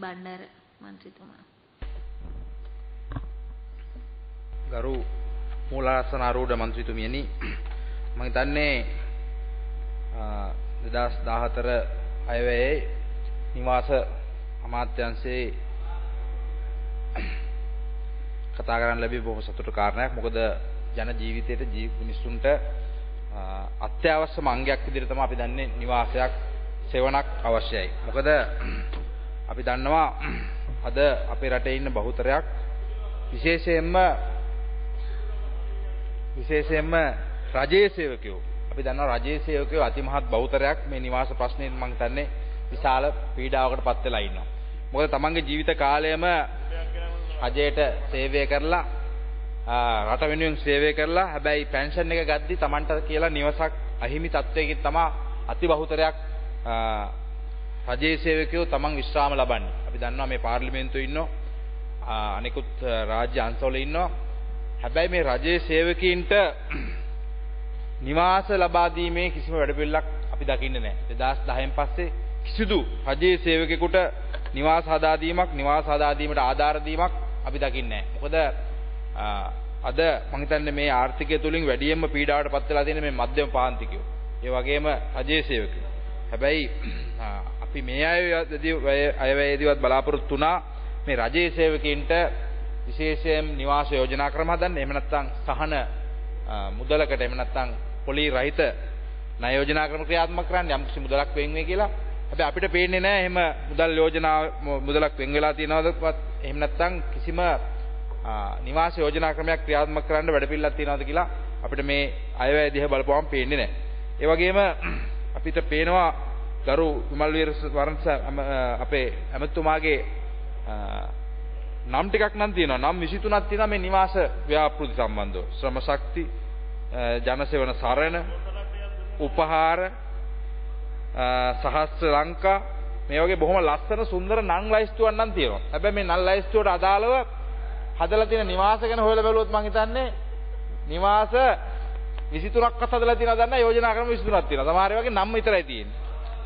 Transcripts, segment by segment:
බණ්ඩාර මන්ත්‍රීතුමා. ගරු මූලාසන ආරූඪ මන්ත්‍රීතුමියනි, මම හිතන්නේ 2014 අයවැයේ නිවාස අමාත්‍යාංශයේ කතා කරන්න ලැබී බොහොම සතුටු කාරණයක්. මොකද ජන ජීවිතයට මිනිස්සුන්ට අත්‍යවශ්‍යම අංගයක් විදිහට තමයි අපි දන්නේ නිවාසයක් සෙවණක් අවශ්‍යයි. මොකද අපි දන්නවා අද අපේ රටේ ඉන්න බහුතරයක් විශේෂයෙන්ම රජයේ සේවකයෝ, අපි දන්නවා රජයේ සේවකයෝ අතිමහත් බහුතරයක් මේ නිවාස ප්‍රශ්නයෙන් මම හිතන්නේ විශාල පීඩාවකට පත් වෙලා ඉන්නවා. මොකද තමන්ගේ ජීවිත කාලයම රජයට සේවය කරලා රට වෙනුවෙන් සේවය කරලා හැබැයි පෙන්ෂන් එක ගද්දි තමන්ට කියලා නිවසක් අහිමි තත්වයකින් තමයි අති බහුතරයක් රජයේ සේවකයෝ තමන් විශ්‍රාම ලබන්නේ. අපි දන්නවා මේ පාර්ලිමේන්තුවේ ඉන්නවා, අනිකුත් රාජ්‍ය අංශවල ඉන්නවා. හැබැයි මේ රජයේ සේවකීන්ට නිවාස ලබා දීමේ කිසිම වැඩපිළිවෙලක් අපි දකින්නේ නැහැ. 2010න් පස්සේ කිසිදු රජයේ සේවකයෙකුට නිවාස හදා දීමට ආධාර දීමක් අපි දකින්නේ නැහැ. මොකද අද මම හිතන්නේ මේ ආර්ථිකය තුලින් වැඩියෙන්ම පීඩාවට පත් වෙලා තියෙන මේ මධ්‍යම පාන්තිකයෝ. ඒ වගේම රජයේ සේවකයෝ. හැබැයි අපි මේ අයවැයේදීවත් බලාපොරොත්තු වුණා මේ රජයේ සේවකීන්ට විශේෂයෙන් නිවාස යෝජනා ක්‍රම හදන්න. එහෙම නැත්නම් සහන මුදලකට, එහෙම නැත්නම් පොලි රහිත ණය යෝජනා ක්‍රම ක්‍රියාත්මක කරන්න යම්කිසි මුදලක් වෙන් වේ කියලා. හැබැයි අපිට පේන්නේ නැහැ එහෙම මුදලක් වෙන් වෙලා තියෙනවදවත්, එහෙම නැත්නම් කිසිම නිවාස යෝජනා ක්‍රමයක් ක්‍රියාත්මක කරන්න වැඩපිළිවෙලක් තියෙනවද කියලා අපිට මේ අයවැය දිහා බලපුවම පේන්නේ නැහැ. ඒ වගේම අපිට පේනවා ගරු විමල්වීර වරන්ස අපේ ඇමතුමාගේ නම් ටිකක් නම් තියෙනවා. නම් 23ක් තියෙනවා මේ නිවාස ව්‍යාපෘති සම්බන්ධව. ශ්‍රම ශක්ති, ජනසේවන සරණ, උපහාර, සහස්ත්‍ර ලංකා, මේ වගේ බොහොම ලස්සන සුන්දර නම් ලයිස්තුවක් නම් තියෙනවා. හැබැයි මේ නම් ලයිස්තුවට අදාළව හදලා තියෙන නිවාස ගැන හොයලා බැලුවොත් මම හිතන්නේ නිවාස 23ක්වත් හදලා තියෙනවද නැහැ. යෝජනා ක්‍රම 23ක් තියෙනවා. සමහර වගේ නම් විතරයි තියෙන්නේ.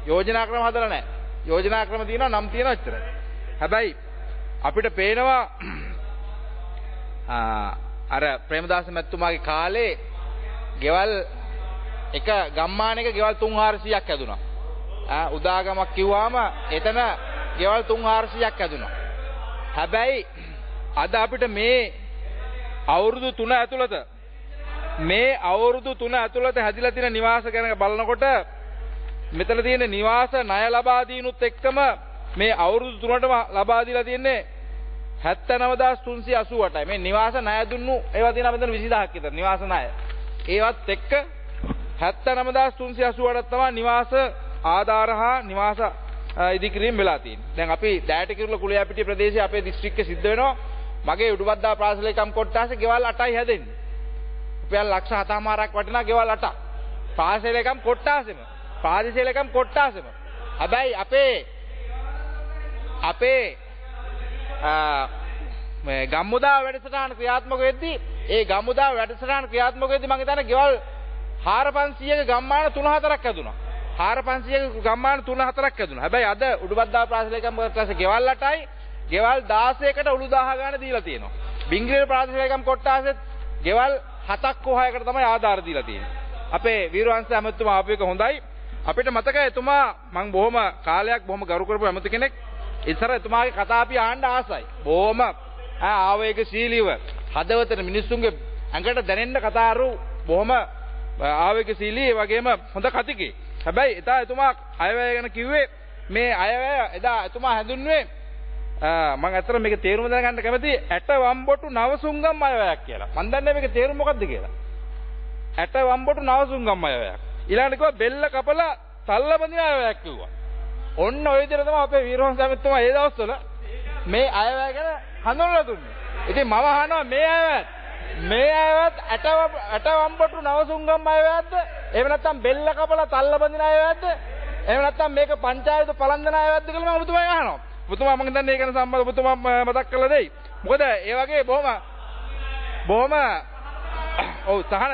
යෝජනා ක්‍රම හදලා නැහැ. යෝජනා ක්‍රම තියෙනවා, නම් තියෙනවා එච්චරයි. හැබැයි අපිට පේනවා අර ප්‍රේමදාස මැතිතුමාගේ කාලේ ගෙවල් එක ගම්මානයක ගෙවල් 3-400ක් හැදුනා. උදාගමක් කිව්වාම එතන ගෙවල් 3-400ක් හැදුනා. හැබැයි අද අපිට මේ අවුරුදු 3 ඇතුළත හැදිලා තියෙන නිවාස ගැන බලනකොට මෙතන තියෙන නිවාස ණය ලබා දීනුත් එක්කම මේ අවුරුදු 3ටම ලබා දීලා තියෙන්නේ 79388යි. මේ නිවාස ණය දුන්නු ඒවා තියෙනවා මෙතන 20000ක් විතර නිවාස ණය. ඒවත් එක්ක 79388ක් තමයි නිවාස ආධාර හා නිවාස ඉදිකිරීම වෙලා තියෙන්නේ. දැන් අපි දැයට කිරුළ කුලියාපිටිය ප්‍රදේශයේ අපේ දිස්ත්‍රික්කෙ සිද්ධ වෙනවා මගේ උඩුබද්දා ප්‍රාසලේකම් කොට්ටාසේ ගෙවල් 8යි හැදෙන්නේ. රුපියල් ලක්ෂ 7මාරක් වටිනා ගෙවල් 8ක්. ප්‍රාසලේකම් කොට්ටාසෙම. පාදිසේලකම් කොට්ටාසෙම. හැබැයි අපේ මේ ගම්මුදා වැඩසටහන ක්‍රියාත්මක වෙද්දී මම හිතන්නේ ගෙවල් 4500ක ගම්මාන 3-4ක් හැදුනා. 4500ක ගම්මාන 3-4ක් හැදුනා. හැබැයි අද උඩුබද්දා ප්‍රාසලේකම් කොට්ටාසේ ගෙවල් 8යි, ගෙවල් 16කට උළු 10 ගාන දීලා තියෙනවා. බිංග්‍රීර ප්‍රාදේශිකම් කොට්ටාසෙත් ගෙවල් 7ක් හෝ 6කට තමයි ආධාර දීලා තියෙන්නේ. අපේ වීරවංශ ඇමතුමා ආපු එක හොඳයි. අපිට මතකයි එතුමා මම බොහොම කාලයක් බොහොම ගරු කරපු ඇමති කෙනෙක්. ඉතර එතුමාගේ කතා අපි ආන්න ආසයි. බොහොම ආවේගශීලීව හදවතට මිනිස්සුන්ගේ ඇඟට දැනෙන්න කතාරු බොහොම ආවේගශීලී, ඒ වගේම හොඳ කතිකේ. හැබැයි එතුමා අයවැය ගැන කිව්වේ මේ අයවැය එදා එතුමා හැඳුන්වුවේ මම අතර මේක තේරුම දැනගන්න කැමතියි ඇට වම්බොටු නවසුංගම් අයවැයක් කියලා. මම දන්නේ මේක තේරුම මොකක්ද කියලා. ඇට වම්බොටු නවසුංගම් අයවැයක්. ඊළඟට කිව්වා බෙල්ල කපලා තල්ල බඳින අයවැයක් කිව්වා. ඔන්න ඔය විදිහට තමයි අපේ වීරවංශ සමිතියම ඒ දවස්වල මේ අයවැය ගැන හඳුන්වලා දුන්නේ. ඉතින් මම අහනවා මේ අයවැයත් ඇට වම්බොටු නවසුංගම් අයවැයක්ද? එහෙම නැත්නම් බෙල්ල කපලා තල්ල බඳින අයවැයක්ද? එහෙම නැත්නම් මේක පංචායත පලන්දන අයවැයක්ද කියලා මම ඔබතුමාගෙන් අහනවා. ඔබතුමා මම හිතන්නේ ඒක ගැන සම්බන්ධව ඔබතුමා මතක් කරලා දෙයි. මොකද ඒ වගේ බොහොම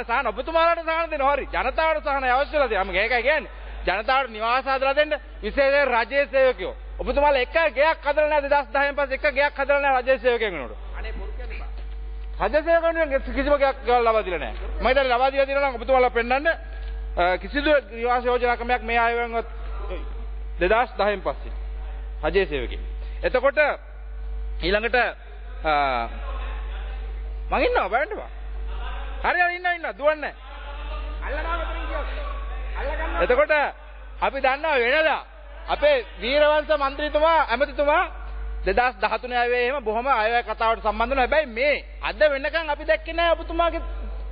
සහන ඔබතුමාලාට සහන දෙනවා. හරි. ජනතාවට සහනයි අවශ්‍යලා තියෙනවා. මම ඒකයි කියන්නේ. ජනතාවට නිවාස හදලා දෙන්න විශේෂයෙන් රජයේ සේවකයෝ. ඔබතුමාලා එක ගයක් හදලා නැහැ 2010න් පස්සේ එක ගයක් හදලා නැහැ රජයේ සේවකයන් වෙනකොට. අනේ බොරු කියන්නේ බා. රජයේ සේවකයන් කිසිම ගයක් ගෙවල් ලබා දීලා නැහැ. මම හිතන්නේ ලබා දීලා තියෙනවා නම් ඔබතුමාලා පෙන්නන්න කිසිදු නිවාස යෝජනා ක්‍රමයක් මේ ආයවැන්වත් 2010න් පස්සේ රජයේ සේවකයන්. එතකොට ඊළඟට මං ඉන්නවා බලන්න. හරි හරි ඉන්නවා දුවන්නේ. අල්ලනවා මෙතනින් කියොත්. අල්ලගන්න. එතකොට අපි දන්නවා වෙනදා අපේ වීරවංශ മന്ത്രിතුමා ඇමතිතුමා 2013 ආවේ එහෙම බොහොම ආයවැය කතාවට සම්බන්ධ වෙනවා. හැබැයි මේ අද වෙනකන් අපි දැක්කේ නැහැ ඔබතුමාගේ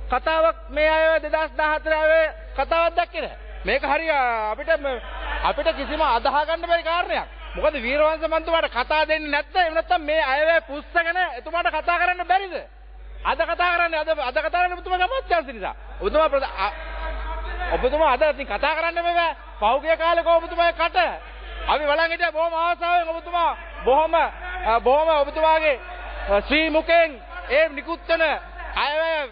කතාවක් මේ ආයවැය 2014 ආවේ කතාවක් දැක්කේ නැහැ. මේක හරිය අපිට කිසිම අදහ ගන්න බැරි කාරණයක්. මොකද වීරවංශ මන්තුමාට කතා දෙන්නේ නැත්නම් එහෙම නැත්නම් මේ අයවැය පුස්සගෙන එතුමාට කතා කරන්න බැරිද? අද කතා කරන්නේ අද කතා කරන්නේ ඔබතුමාගේ අමාත්‍යාංශ නිසා. ඔබතුමා අද ඉතින් කතා කරන්න බෑ. පහුගිය කාලේ ඔබතුමාගේ කට අපි බලන් හිටියා බොහොම ආසාවෙන් ඔබතුමා බොහොම ඔබතුමාගේ ශ්‍රී මුඛයෙන් ඒ නිකුත් වෙන අයවැය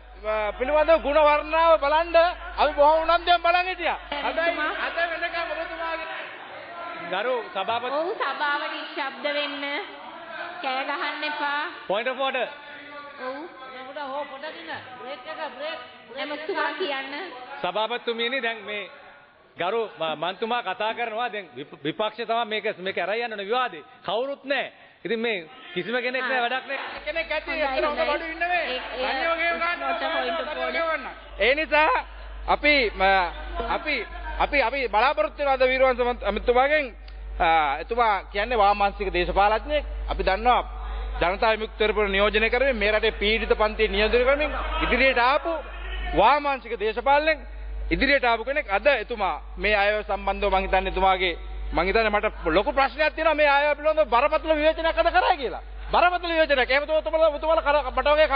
පිළිබඳව ගුණ වර්ණාව බලන්න අපි බොහොම උනන්දුවෙන් බලන් හිටියා. හැබැයි අද වෙනකම් ඔබතුමාගේ ගරු සභාපති ඔව් සභාවට ශබ්ද වෙන්න කෑ ගහන්න එපා. point of order. ඔව් නමුත් හො පොඩ දින බ්‍රේක් එමතුමා කියන්න. සභාපතිතුමියනි දැන් මේ ගරු මන්තුමා කතා කරනවා දැන් විපක්ෂය තමයි මේක අරයි යන්න ඕන විවාදේ. කවුරුත් නැහැ. ඉතින් මේ කිසිම කෙනෙක් නැහැ වැඩක් නැහැ. කෙනෙක් ඇති එතන හොඳ බඩු ඉන්න මේ. අනිවාර්යයෙන්ම ගන්න. ඒ නිසා අපි බලාපොරොත්තු වෙන අද වීරවංශ අමිතුමාගෙන් එතුමා කියන්නේ වාමාංශික දේශපාලඥයෙක්. අපි දන්නවා ජනතා විමුක්ති පෙරමුණ නියෝජනය කරමින් මේ රටේ පීඩිත පන්තිය නියෝජනය කරමින් ඉදිරියට ආපු වාමාංශික දේශපාලනයෙන් ඉදිරියට ආපු කෙනෙක්. අද එතුමා මේ අයව සම්බන්ධව මම හිතන්නේ මට ලොකු ප්‍රශ්නයක් තියෙනවා මේ අයව පිළිබඳව බරපතල විවේචනයක් අද කරා කියලා. බරපතල විවේචනයක්. එහෙම ඔබතුමාලා මට වගේ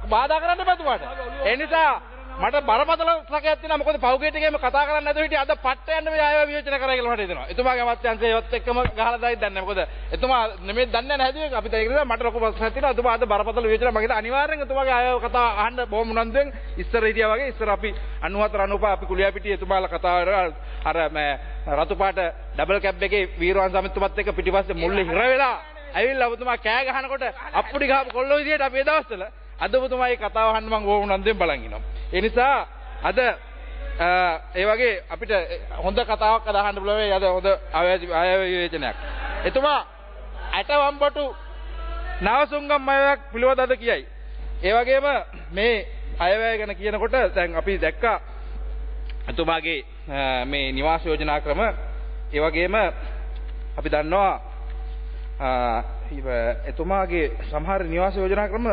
බාධා කරන්න බෑ ඔබතුමාට. ඒ නිසා මට බරපතල සැකයක් තියෙනවා. මොකද පෞගේට ගේම කතා කරන්නේ නැතුව හිටිය අද පට්ට යන්න මේ අයව විවේචන කරා කියලා මට හිතෙනවා. එතුමාගේ අමාත්‍යාංශය ඒවත් එක්කම ගහලා දායි දන්නේ නැහැ. මොකද එතුමා නෙමෙයි දන්නේ නැහැ හැදුවේ. අපි ඒක නිසා මට ලොකු ප්‍රශ්නයක් තියෙනවා. එතුමා අද බරපතල විවේචන මම හිතා අනිවාර්යෙන් එතුමාගේ අයව කතා අහන්න බොහොම උනන්දුවෙන් ඉස්සර හිටියා වගේ. ඉස්සර අපි 94 95 අපි කුලියාපිටියේ එතුමාලා කතා අර මේ රතු පාට ඩබල් කැප් එකේ වීරවංශ අමිතුමත් එක්ක පිටිපස්සේ මුල්ලේ හිර වෙලා ඇවිල්ලා ඔබතුමා කෑ ගහනකොට අප්පුඩි ගහපු කොල්ලෝ විදියට අපි ඒ දවස්වල අද ඔබතුමා මේ කතාව අහන්න මම බොහොම උනන්දුවෙන් බලන් ඉනවා. ඒ නිසා අද ඒ වගේ අපිට හොඳ කතාවක් අදහන්න පුළුවන් අද හොඳ අයවැය විවේචනයක්. එතුමා ඇටවම්බටු නවසුංගම් අයවැයක් පිළිවෙත අද කියයි. ඒ වගේම මේ අයවැය ගැන කියනකොට දැන් අපි දැක්කා එතුමාගේ මේ නිවාස යෝජනා ක්‍රම. ඒ වගේම අපි දන්නවා එතුමාගේ සමහර නිවාස යෝජනා ක්‍රම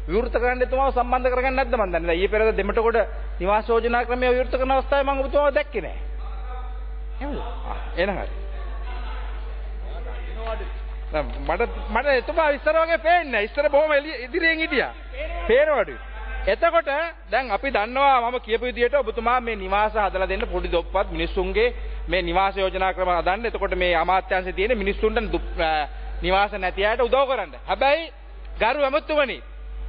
විවෘත කරන්න එතුමාව සම්බන්ධ කරගන්න නැද්ද මන් දන්නේ නැහැ. ඊයේ පෙරේද දෙමටකොඩ නිවාස යෝජනා ක්‍රමය විවෘත කරන අවස්ථාවේ මම ඔබතුමාව දැක්කේ නැහැ. එහෙමද? එහෙනම් හරි. මට එතුමා ඉස්සර වගේ පේන්නේ නැහැ. ඉස්සර බොහොම ඉදිරියෙන් හිටියා. පේනවලු. එතකොට දැන් අපි දන්නවා මම කියපු විදිහට ඔබතුමා මේ නිවාස හදලා දෙන්න පොඩි දොප්පත් මිනිස්සුන්ගේ මේ නිවාස යෝජනා ක්‍රම හදන්න. එතකොට මේ අමාත්‍යාංශයේ තියෙන මිනිස්සුන්ට නිවාස නැති අයට උදව් කරන්න. හැබැයි ගරු ඇමතුමනි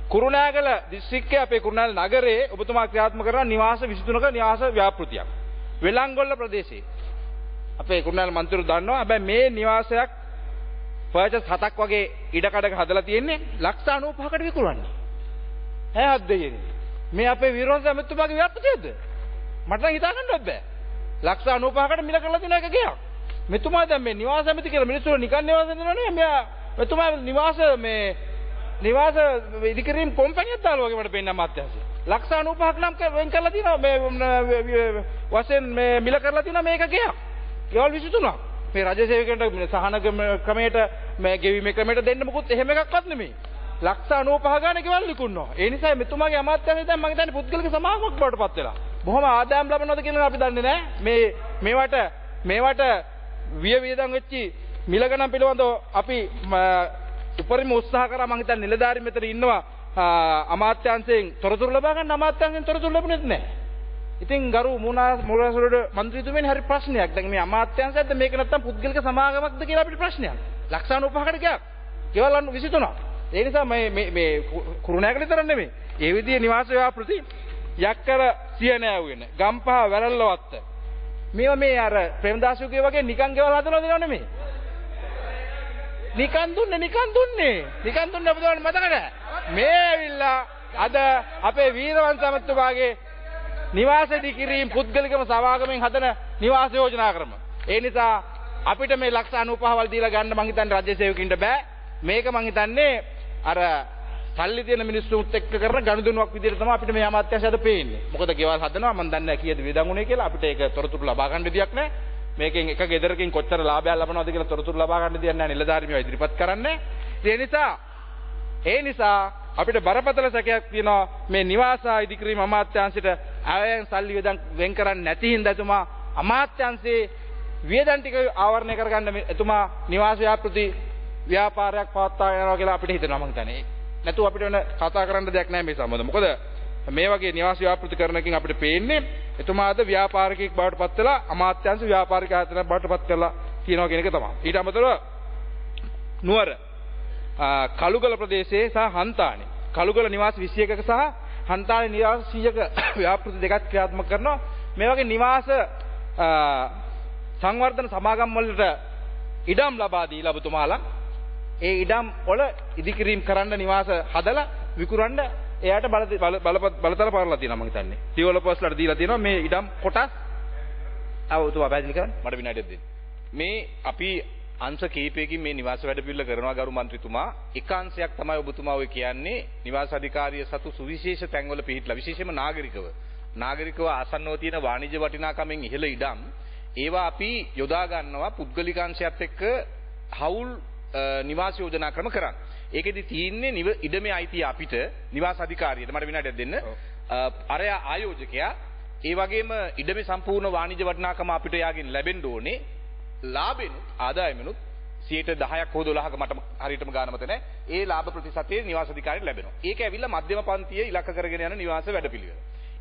කුරුණෑගල දිස්ත්‍රික්කයේ අපේ කුරුණෑගල නගරයේ ඔබතුමා ක්‍රියාත්මක කරන නිවාස 23ක නිවාස ව්‍යාපෘතියක්. වෙලංගොල්ල ප්‍රදේශයේ අපේ කුරුණෑගල මන්ත්‍රීවරු දන්නවා. හැබැයි මේ නිවාසයක් පර්චස් 7ක් වගේ ඉඩකඩක හදලා තියෙන්නේ ලක්ෂ 95කට විකුණන්නේ. ඈ හද්දෙන්නේ. මේ අපේ වීරවංශ ඇමතුමාගේ ව්‍යාපෘතියද? මට නම් හිතා ගන්නවත් බෑ. ලක්ෂ 95කට මිල කරලා තියෙන එක ගියා. මෙතුමා දැන් මේ නිවාස ඇමති කියලා මිනිස්සු නිකන් නිවාස දෙනවා නෙමෙයි. මෙතුමා නිවාස ඉදිකිරීම් කොම්පැනියක් දාලා වගේ මට පේන්න අමාත්‍යාංශය. ලක්ෂ 95ක් නම් වෙන් කරලා තියෙනවා මේ වශයෙන් මේ මිල කරලා තියෙනවා මේක ගියා. ගෙවල් 23ක්. මේ රජ සේවකයන්ට සහන ක්‍රමයට මේ ගෙවීමේ ක්‍රමයට දෙන්න මොකුත් එහෙම එකක්වත් නෙමෙයි. ලක්ෂ 95 ගාන ගෙවල් විකුණනවා. ඒ නිසා මෙතුමාගේ අමාත්‍යාංශය දැන් මම හිතන්නේ පුද්ගලික සමාගමක් බවට පත් වෙලා. බොහොම ආදායම් ලබනවද කියලා අපි දන්නේ නැහැ. මේවට වියදම් වෙච්චි මිල ගණන් පිළිබඳව අපි උපරිම උත්සාහ කරා. මම හිතන්නේ නිලධාරි මෙතන ඉන්නවා අමාත්‍යාංශයෙන් තොරතුරු ලබා ගන්න. අමාත්‍යාංශයෙන් තොරතුරු ලැබුණෙත් නැහැ. ඉතින් ගරු මූලාසුරට මන්ත්‍රීතුමනි හරි ප්‍රශ්නයක්. දැන් මේ අමාත්‍යාංශයක්ද මේක නැත්තම් පුද්ගලික සමාගමක්ද කියලා අපිට ප්‍රශ්නයක්. ලක්ෂ 95කට ගියා. ගෙවල් 23ක්. ඒ නිසා මේ කුරුණෑගල විතර නෙමෙයි. ඒ විදිහේ නිවාස ව්‍යාපෘති යක්කර සියනෑව වෙන ගම්පහ වැරල්ලවත්ත මේවා මේ අර ප්‍රේමදාසුගේ වගේ නිකන් ගෙවල් හදලා දෙනව නෙමෙයි. නිකන් දුන්නේ ඔබතුමාට මතක නැහැ. මේ ඇවිල්ලා අද අපේ වීරවංශ අමතුමාගේ නිවාස ඉදිකිරීම පුද්ගලිකම සමාගමෙන් හදන නිවාස යෝජනා ක්‍රම. ඒ නිසා අපිට මේ ලක්ෂ 95වල් දීලා ගන්න මං හිතන්නේ රාජ්‍ය සේවකින්ට බෑ. මේක මං හිතන්නේ අර සල්ලි තියෙන මිනිස්සුත් එක්ක කරන ගනුදෙනුවක් විදිහට තමයි අපිට මේ අමාත්‍යාංශය අද පේන්නේ. මොකද ගෙවල් හදනවා මම දන්නේ නැහැ කීයද වියදම් උනේ කියලා. අපිට ඒක තොරතුරු ලබා ගන්න විදියක් නැහැ. මේකෙන් එක ගෙදරකින් කොච්චර ලාභයක් ලබනවද කියලා තොරතුරු ලබා ගන්න දෙයක් නැහැ. නිලධාරි මේවා ඉදිරිපත් කරන්නේ. ඒ නිසා අපිට බරපතල සැකයක් තියෙනවා මේ නිවාස ඉදිකිරීම අමාත්‍යාංශයට ආයයන් සල්ලි වියදම් වෙන් කරන්නේ නැති හින්දා එතුමා අමාත්‍යාංශයේ වියදම් ටික ආවරණය කරගන්න එතුමා නිවාස ව්‍යාපෘති ව්‍යාපාරයක් පවත්වාගෙන යනවා කියලා අපිට හිතෙනවා මං හිතන්නේ. නැතුව අපිට වෙන කතා කරන්න දෙයක් නැහැ මේ සම්බන්ධව. මොකද මේ වගේ නිවාස ව්‍යාපෘති කරන එකකින් අපිට පේන්නේ එතුමාද ව්‍යාපාරිකයෙක් බවට පත් වෙලා අමාත්‍යාංශ ව්‍යාපාරික ආයතනයක් බවට පත් කරලා තියෙනවා කියන එක තමයි. ඊට අමතරව නුවර කළුගල ප්‍රදේශයේ සහ හන්තානේ කළුගල නිවාස 21ක සහ හන්තානේ නිවාස 100ක ව්‍යාපෘති දෙකක් ක්‍රියාත්මක කරනවා. මේ වගේ නිවාස සංවර්ධන සමාගම් වලට ඉඩම් ලබා දීලා ඔබතුමාලා ඒ ඉඩම් වල ඉදිකිරීම කරන්න නිවාස හදලා විකුණන්න එයාට බලතල පාරලා තියෙනවා මම හිතන්නේ. ඩෙවලොපර්ස්ලාට දීලා තියෙනවා මේ ඉඩම් කොටස්. ඔබතුමා පැහැදිලි කරන්න මට විනාඩියක් දෙන්න. මේ අපි අංශ කීපයකින් මේ නිවාස වැඩපිළිවෙල කරනවා ගරු මන්ත්‍රීතුමා. එක අංශයක් තමයි ඔබතුමා ඔය කියන්නේ නිවාස අධිකාරිය සතු සුවිශේෂ තැන්වල පිහිටලා විශේෂයෙන්ම නාගරිකව ආසන්නව තියෙන වාණිජ්‍ය වටිනාකමෙන් ඉහළ ඉඩම් ඒවා අපි යොදා ගන්නවා පුද්ගලික අංශයත් එක්ක හවුල් නිවාස යෝජනා ක්‍රම කරන්න. ඒකෙදි තියෙන්නේ ඉඩමේ අයිතිය අපිට නිවාස අධිකාරියට. මට විනාඩියක් දෙන්න. අරය ආයෝජකයා ඒ වගේම ඉඩමේ සම්පූර්ණ වාණිජ්‍ය වටිනාකම අපිට යාගෙන් ලැබෙන්න ඕනේ. ලාභෙනුත් ආදායමෙනුත් 10% හෝ 12%ක මට හරියටම ගාන මත නැහැ. ඒ ලාභ ප්‍රතිශතය නිවාස අධිකාරියට ලැබෙනවා. ඒක ඇවිල්ලා මධ්‍යම පන්තිය ඉලක්ක කරගෙන යන නිවාස වැඩපිළිවෙල.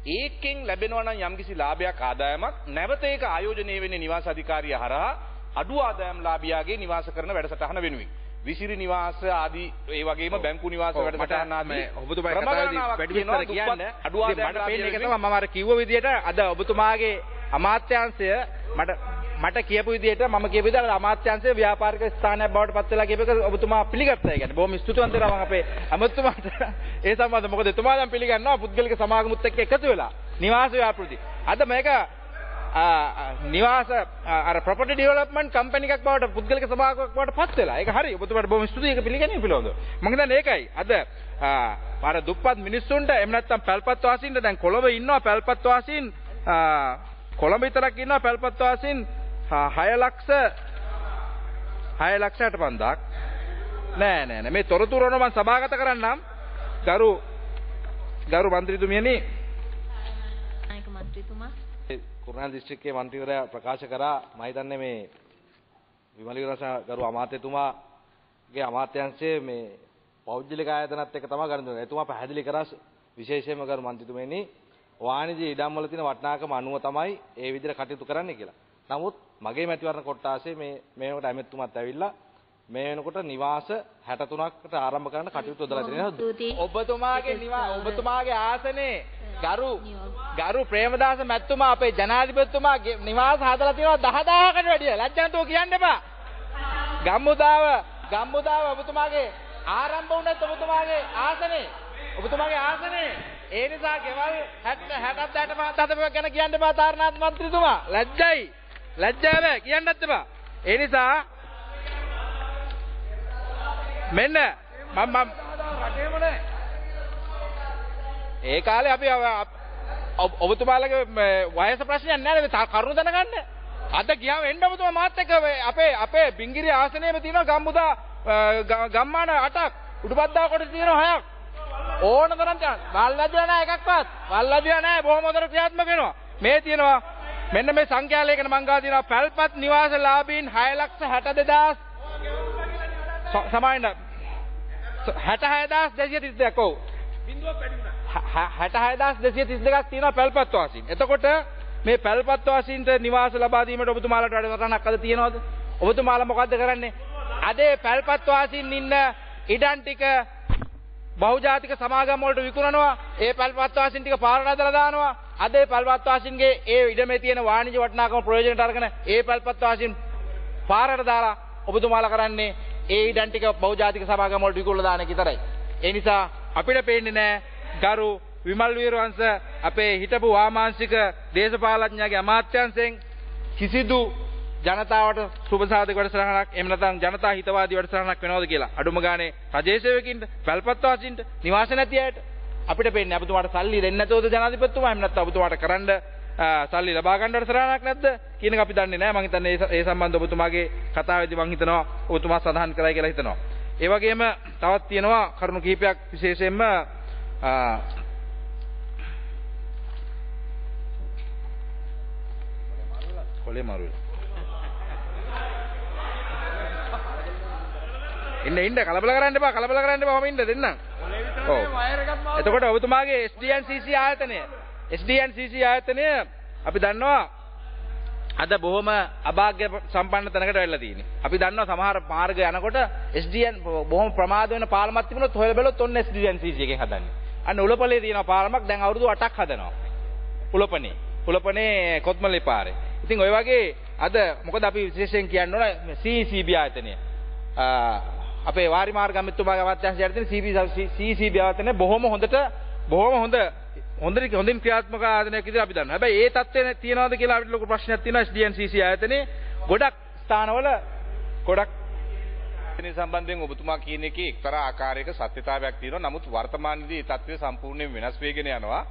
ඒකෙන් ලැබෙනවා නම් යම්කිසි ලාභයක් ආදායමක් නැවත ඒක ආයෝජනය වෙන්නේ නිවාස අධිකාරිය හරහා අඩු ආදායම් ලාභියාගේ නිවාස කරන වැඩසටහන වෙනුවෙන්. විසිරි නිවාස ආදී ඒ වගේම බැංකු නිවාස වැඩසටහන ආදී ඔබතුමා කතාවේදී වැඩි විස්තර කියන්න අඩු ආදායම් මට පේන්නේ ඒක තමයි මම අර කිව්ව විදිහට අද ඔබතුමාගේ අමාත්‍යාංශය මට කියපු විදිහට මම කියපු විදිහට අමාත්‍යාංශයේ ව්‍යාපාරික ස්ථානයක් බවට පත් වෙලා කියපු එක ඔබතුමා පිළිගත්තා. ඒ කියන්නේ බොහොම ස්තුතිවන්ත වෙනවා මම අපේ අමතුමාට ඒ සම්බන්ධව. මොකද එතුමා දැන් පිළිගන්නවා පුද්ගලික සමාගමුත් එක්ක එකතු වෙලා නිවාස ව්‍යාපෘති. අද මේක නිවාස අර ප්‍රොපර්ටි ඩෙවලොප්මන්ට් කම්පැනි එකක් බවට පුද්ගලික සමාගමක් බවට පත් වෙලා. ඒක හරි. ඔබතුමාට බොහොම ස්තුතියි ඒක පිළිගැනීම පිළිබඳව. මම හිතන්නේ ඒකයි. අද අර දුප්පත් මිනිස්සුන්ට එහෙම නැත්නම් පැල්පත් වාසීන්ට දැන් කොළඹ ඉන්නවා පැල්පත් වාසීන් කොළඹ විතරක් ඉන්නවා පැල්පත් වාසීන් 6,60,000ක් නෑ මේ තොරතුරු වල මම සභාගත කරන්නම් ගරු මන්ත්‍රීතුමියනි නායක මන්ත්‍රීතුමා කුරුණෑගල දිස්ත්‍රික්කයේ මන්ත්‍රීවරයා ප්‍රකාශ කරා මම හිතන්නේ මේ විමල විරස ගරු අමාත්‍යතුමාගේ අමාත්‍යාංශයේ මේ පෞද්ගලික ආයතනත් එක්ක තමයි ගන්න. එතුමා පැහැදිලි කරා විශේෂයෙන්ම ගරු මන්ත්‍රීතුමනි වාණිජ්‍ය ඉඩම් වල තියෙන වටිනාකම අනුව තමයි ඒ විදිහට කටයුතු කරන්නේ කියලා. නමුත් මගේ මැතිවරණ කොට්ටාසේ මේ වෙනකොට ඇමෙතුමාත් ඇවිල්ලා මේ වෙනකොට නිවාස 63කට ආරම්භ කරන්න කටයුතු යොදලා තියෙනවා. ඔබතුමාගේ ආසනේ ගරු ප්‍රේමදාස මැතිතුමා අපේ ජනාධිපතිතුමා නිවාස හදලා තියෙනවා 10000කට වැඩිය. ලැජ්ජාන්තෝ කියන්න එපා. ගම්මුදාව ඔබතුමාගේ ආරම්භ වුණත් ඔබතුමාගේ ආසනේ ඒ නිසා ගෙවල් 60 65 ගැන කියන්න එපා තාරනාත් මන්ත්‍රීතුමා. ලැජ්ජාව කියන්නත් එපා. ඒ නිසා මෙන්න මම ඒ කාලේ අපි ඔබතුමාලගේ වයස ප්‍රශ්නයක් නැහැ නේ කරුණු දැනගන්න. අද ගියාම එන්න ඔබතුමා මාත් එක්ක අපේ බිංගිරි ආසනයේම තියෙනවා ගම්මුදා ගම්මාන 8ක් උඩුපත්දා කොට තියෙනවා 6ක්. ඕන තරම් ගන්න. වල්ලාදියා නැහැ එකක්වත්. වල්ලාදියා නැහැ බොහොම හොඳට ක්‍රියාත්මක වෙනවා. මේ තියෙනවා මෙන්න මේ සංඛ්‍යා ලේඛන මං ගාව තියෙනවා පැල්පත් නිවාස ලාභීන් 6,62,000 සමායින්ද 66232ක් ඔව්. බිඳුවක් වැඩි වුණා. 66232ක් තියෙනවා පැල්පත් වාසීන්. එතකොට මේ පැල්පත් වාසීන්ට නිවාස ලබා දීමට ඔබතුමාලට වැඩසටහනක් අද තියෙනවද? ඔබතුමාලා මොකද්ද කරන්නේ? අද පැල්පත් වාසීන් ඉන්න ඉඩම් ටික බහුජාතික සමාගම් වලට විකුණනවා. ඒ පැල්පත් වාසීන් ටික පාරට ඇදලා දානවා. අද ඒ පැල්පත් වාසීන්ගේ ඒ ඉඩමේ තියෙන වාණිජ්‍ය වටිනාකම ප්‍රයෝජනට අරගෙන ඒ පැල්පත් වාසීන් පාරට දාලා ඔබතුමාලා කරන්නේ ඒ ඉඩම් ටික බහුජාතික සමාගම වලට විකුණලා දාන එක විතරයි. ඒ නිසා අපිට පේන්නේ නැහැ ගරු විමල් වීරවංශ අපේ හිටපු වාමාංශික දේශපාලඥයාගේ අමාත්‍යාංශයෙන් කිසිදු ජනතාවට සුබසාධක වැඩසටහනක් එහෙම නැත්නම් ජනතා හිතවාදී වැඩසටහනක් වෙනවද කියලා. අඩුම ගානේ රජයේ සේවකින්ට, පැල්පත්වාසීන්ට, නිවාස නැති අයට අපිට පේන්නේ ඔබතුමාට සල්ලි දෙන්නේ නැතෝද ජනාධිපතිතුමා? එහෙම නැත්නම් ඔබතුමාට කරන්න සල්ලි ලබා ගන්න වැඩසටහනක් නැද්ද කියන එක අපි දන්නේ නැහැ. මම හිතන්නේ ඒ සම්බන්ධව ඔබතුමාගේ කතාවේදී මම හිතනවා ඔබතුමා සඳහන් කරයි කියලා හිතනවා. ඒ වගේම තවත් තියෙනවා කරුණු කිහිපයක් විශේෂයෙන්ම කොලේ මාරුයි. ඉන්න කලබල කරන්න එපා මම ඉන්න දෙන්නම්. ඔව්. එතකොට ඔබතුමාගේ SDNCC ආයතනය අපි දන්නවා අද බොහොම අභාග්‍ය සම්පන්න තැනකට වෙලා තියෙන්නේ. අපි දන්නවා සමහර මාර්ග යනකොට SDN බොහොම ප්‍රමාද වෙන පාලමක් තිබුණොත් හොයලා බැලුවොත් ඔන්න SDNCC එකෙන් හදන්නේ. අන්න උලපලේ තියෙන පාලමක් දැන් අවුරුදු 8ක් හදනවා. උලපනේ කොත්මලේ පාරේ. ඉතින් ඔය වගේ අද මොකද අපි විශේෂයෙන් කියන්න ඕන CCB ආයතනය. අපේ වාරි මාර්ග අමිතුමාගේ අමාත්‍යාංශයට තියෙන CCB ආයතනය බොහොම හොඳින් ක්‍රියාත්මක ආයතනයක් විදිහට අපි දන්නවා. හැබැයි ඒ තත්ත්වය තියනවාද කියලා අපිට ලොකු ප්‍රශ්නයක් තියෙනවා. SDNCC ආයතනයේ ගොඩක් ස්ථානවල මේ සම්බන්ධයෙන් ඔබතුමා කියන එකේ එක්තරා ආකාරයක සත්‍යතාවයක් තියෙනවා. නමුත් වර්තමානයේදී මේ තත්ත්වය සම්පූර්ණයෙන් වෙනස් වෙගෙන යනවා.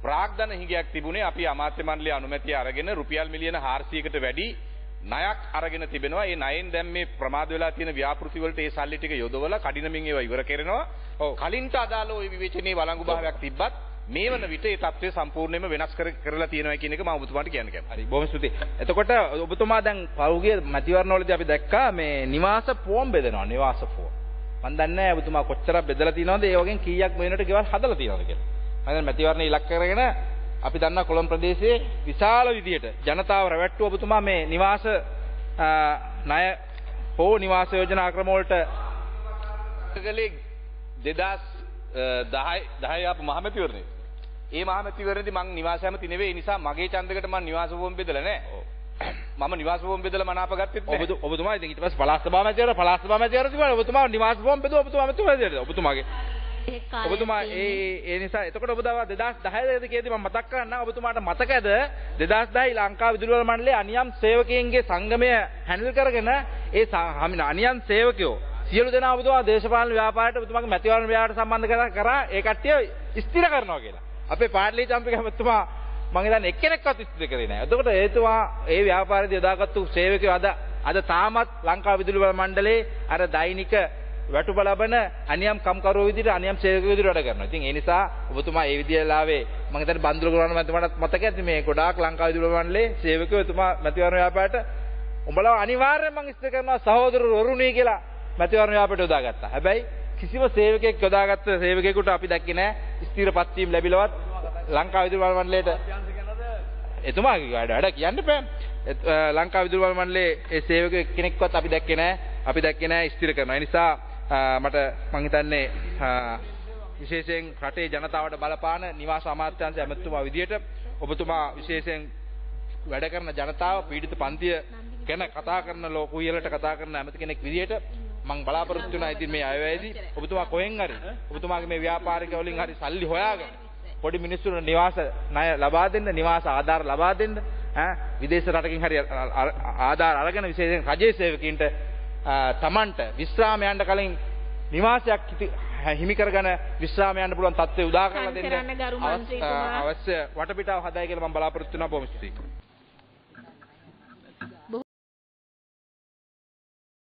ප්‍රාග්ධන හිඟයක් තිබුණේ අපි අමාත්‍ය මණ්ඩලයේ අනුමැතිය අරගෙන රුපියල් මිලියන 400කට වැඩි ණයක් අරගෙන තිබෙනවා. ඒ ණයෙන් දැන් මේ ප්‍රමාද වෙලා තියෙන ව්‍යාපෘති වලට ඒ සල්ලි ටික යොදවලා කඩිනමින් ඒවා ඉවර කරනවා. කලින්ට අදාළව ওই විවේචනයේ වළංගු භාවයක් තිබ්බත් මේ වන විට ඒ තත්ත්වය සම්පූර්ණයෙන්ම වෙනස් කරලා තියෙනවා කියන එක මම ඔබතුමාට කියන්න කැමතියි. හරි බොහොම ස්තුතියි. එතකොට ඔබතුමා දැන් පෞද්ගලික මැතිවරණවලදී අපි දැක්කා මේ නිවාස ෆෝම් බෙදනවා. නිවාස ෆෝම්. මම දන්නේ නැහැ ඔබතුමා කොච්චරක් බෙදලා තියෙනවද ඒ වගේ කීයක් මේ වෙනකොට ගෙවල් හදලා තියෙනවද කියලා. මම දැන් මැතිවරණ ඉලක්ක කරගෙන අපි දන්නා කොළඹ ප්‍රදේශයේ විශාල විදියට ජනතාව රැවට්ටුව ඔබතුමා මේ නිවාස ණය හෝ නිවාස යෝජනා ක්‍රම වලට කලේ 2010 ආපු මහමැතිවරණේ. ඒ මහමැතිවරණේදී මං නිවාස ඇමති නෙවෙයි. ඒ නිසා මගේ ඡන්දකට මං නිවාස ෆෝම් බෙදලා නැහැ. මම නිවාස ෆෝම් බෙදලා මනාප ගත්තෙත් නැහැ. ඔබතුමා ඉතින් ඊට පස්සේ පළාත් සභාව මැතිවරණ තිබුණා. ඔබතුමා නිවාස ෆෝම් බෙදුවා. ඔබතුමාගේ ඔබතුමා ඒ නිසා එතකොට ඔබ 2010 කේදී මම මතක් කරන්නම් ඔබතුමාට මතකද 2010 ලංකා විදුලි වල මණ්ඩලයේ අනියම් සේවකයන්ගේ සංගමය හැන්ඩල් කරගෙන ඒ අනියම් සේවකයෝ සියලු දෙනා ඔබතුමා දේශපාලන ව්‍යාපාරයට ඔබතුමාගේ මැතිවරණ ව්‍යාපාරයට සම්බන්ධ කරා ඒ කට්ටිය ස්ථිර කරනවා කියලා. අපේ පාඩලී චම්පික මැතිතුමා මම හිතන්නේ එක්කෙනෙක්වත් ස්ථිර කරේ නැහැ. එතකොට ඒතුමා ඒ ව්‍යාපාරයේදී යොදාගත්තු සේවකයෝ අද තාමත් ලංකා විදුලි වල මණ්ඩලයේ අර දෛනික වැටුප ලබන අනියම් කම්කරුවෝ විදිහට අනියම් සේවකයෝ විදිහට වැඩ කරනවා. ඉතින් ඒ නිසා ඔබතුමා ඒ විදිහලාවේ මම හිතන්නේ බන්දුල ගුණාන මැතිතුමාට මතක ඇති මේ ගොඩාක් ලංකා විදුලි මණ්ඩලයේ සේවකයෝ එතුමා මැතිවරණ ව්‍යාපාරයට උඹලා අනිවාර්යයෙන් මම ඉස්තර කරනවා සහෝදරවරුනි කියලා මැතිවරණ ව්‍යාපාරයට යොදාගත්තා. හැබැයි කිසිම සේවකයෙක් යොදාගත්ත සේවකයෙකුට අපි දැක්කේ නැහැ ස්ථිරපත් වීම ලැබිලවත් ලංකා විදුලි මණ්ඩලයට. එතුමාගේ වැඩ කියන්න බෑ. ලංකා විදුලි මණ්ඩලයේ ඒ සේවකයෙක් කෙනෙක්වත් අපි දැක්කේ නැහැ ස්ථිර කරනවා. ඒ නිසා මට මං හිතන්නේ විශේෂයෙන් රටේ ජනතාවට බලපාන නිවාස අමාත්‍යාංශ ඇමතුමා විදියට ඔබතුමා විශේෂයෙන් වැඩ කරන ජනතාව පීඩිත පන්තිය ගැන කතා කරන ලෝක උයලට කතා කරන ඇමති කෙනෙක් විදියට මං බලාපොරොත්තු වෙනවා. ඉතින් මේ අයවැයේදී ඔබතුමා කොහෙන් හරි ඔබතුමාගේ මේ ව්‍යාපාරික වලින් හරි සල්ලි හොයාගෙන පොඩි මිනිස්සුන්ට නිවාස ණය ලබා දෙන්න, නිවාස ආධාර ලබා දෙන්න, විදේශ රටකින් හරි ආධාර අරගෙන විශේෂයෙන් රජයේ සේවකීන්ට තමන්ට විශ්‍රාම යන්න කලින් නිවාසයක් හිමි කරගෙන විශ්‍රාම යන්න පුළුවන් තත්ත්වය උදා කරලා දෙන්න අවශ්‍ය වටපිටාව හදායි කියලා මම බලාපොරොත්තු වෙනවා. බොහොම ස්තුතියි.